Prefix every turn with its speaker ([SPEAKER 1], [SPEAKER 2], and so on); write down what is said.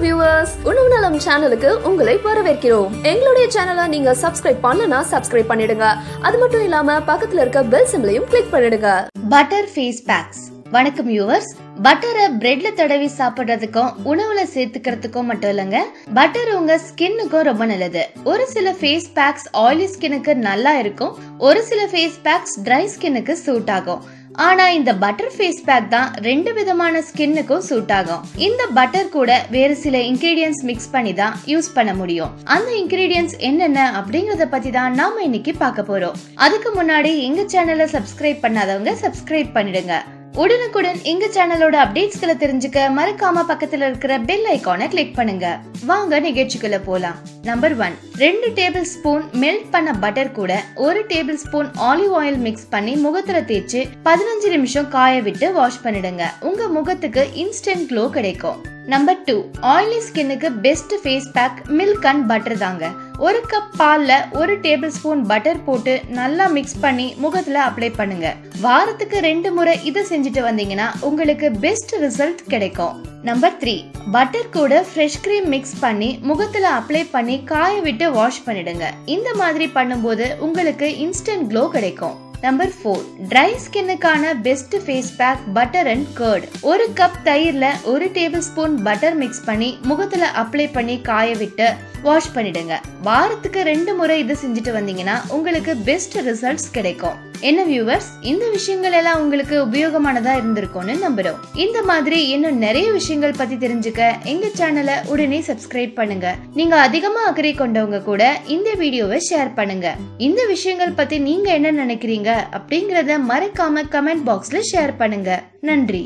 [SPEAKER 1] viewers, உணவு நலம் சேனலுக்கு உங்களை வரவேற்கிறோம். எங்களுடைய சேனலை நீங்க சப்ஸ்கிரைப் பண்ணலனா சப்ஸ்கிரைப் பண்ணிடுங்க. அது மட்டும் இல்லாம பக்கத்துல இருக்க பெல் சிம்பலையும் கிளிக் பண்ணிடுங்க.
[SPEAKER 2] Butter face packs. வணக்கம் வியூவர்ஸ். பட்டரை பிரெட்ல தடவி சாப்பிடுறதுக்கும் உணவுல சேர்த்துக்கிறதுக்கும் மட்டும் இல்லங்க, பட்டர் உங்க ஸ்கின்னுக்கும் ரொம்ப நல்லது. ஒரு சில ஃபேஸ் பேக்ஸ் ஆயிலி ஸ்கின்னுக்கு நல்லா இருக்கும், ஒரு சில ஃபேஸ் பேக்ஸ் ட்ரை ஸ்கின்னுக்கு சூட் ஆகும். ஆனா இந்த பட்டர் ஃபேஸ் பேக் தான் ரெண்டு விதமான ஸ்கின்னுக்கும் சூட் ஆகும். இந்த பட்டர் கூட வேறு சில இன்கிரீடியன்ட்ஸ் மிக்ஸ் பண்ணி தான் யூஸ் பண்ண முடியும். அந்த இன்கிரீடியன்ட்ஸ் என்னென்ன அப்படிங்கறத பத்தி தான் நாம இன்னைக்கு பார்க்க போறோம். அதுக்கு முன்னாடி எங்க சேனலை சப்ஸ்கிரைப் பண்ணாதவங்க சப்ஸ்கிரைப் பண்ணிடுங்க. உடனுக்குடன் எங்க சேனலோட அப்டேட்ஸ்களை தெரிஞ்சுக்க மறக்காம பக்கத்துல இருக்கிற பெல் ஐகானை கிளிக் பண்ணுங்க. வாங்க நிகழ்ச்சிக்குள்ள போலாம். நம்பர் 1, 2 டேபிள் ஸ்பூன் மெல்ட் பண்ண பட்டர் கூட 1 table spoon olive oil mix பண்ணி முகத்துல தேய்ச்சு 15 நிமிஷம் காய விட்டு வாஷ் பண்ணிடுங்க. உங்க முகத்துக்கு இன்ஸ்டன்ட் க்ளோ கிடைக்கும். நம்பர் 2, ஆயிலி ஸ்கின்னுக்கு best face pack milk and butter தாங்க. 1 கப் பால்ல 1 டேபிள் ஸ்பூன் பட்டர் போட்டு நல்லா மிக்ஸ் பண்ணி முகத்துல அப்ளை பண்ணுங்க. வாரத்துக்கு 2 முறை இதை செஞ்சுட்டு வந்தீங்கன்னா உங்களுக்கு பெஸ்ட் ரிசல்ட் கிடைக்கும். நம்பர் 3, பட்டர் கூட ஃப்ரெஷ் கிரீம் மிக்ஸ் பண்ணி முகத்துல அப்ளை பண்ணி காய விட்டு வாஷ் பண்ணிடுங்க. இந்த மாதிரி பண்ணும்போது உங்களுக்கு இன்ஸ்டன்ட் க்ளோ கிடைக்கும். நம்பர் 4, ட்ரை ஸ்கின்னுக்கான best face pack butter and curd. 1 cup தயிர்ல 1 டேபிள் ஸ்பூன் பட்டர் மிக்ஸ் பண்ணி முகத்துல அப்ளை பண்ணி காய விட்டு வாஷ் பண்ணிடுங்க. வாரத்துக்கு 2 முறை இது செஞ்சுட்டு வந்தீங்கன்னா உங்களுக்கு பெஸ்ட் ரிசல்ட்ஸ் கிடைக்கும். என்ன வியூவர்ஸ், இந்த விஷயங்கள் எல்லாம் உங்களுக்கு உபயோகமானதா இருந்திருக்கும்னு நம்புறோம். இந்த மாதிரி இன்னும் நிறைய விஷயங்கள் பத்தி தெரிஞ்சுக்க எங்க சேனலை உடனே சப்ஸ்கிரைப் பண்ணுங்க. நீங்க அதிகமா அக்கறை கொண்டவங்க கூட இந்த வீடியோவை ஷேர் பண்ணுங்க. இந்த விஷயங்கள் பத்தி நீங்க என்ன நினைக்கிறீங்க அப்படிங்கறத மறக்காம கமெண்ட் பாக்ஸ்ல ஷேர் பண்ணுங்க. நன்றி.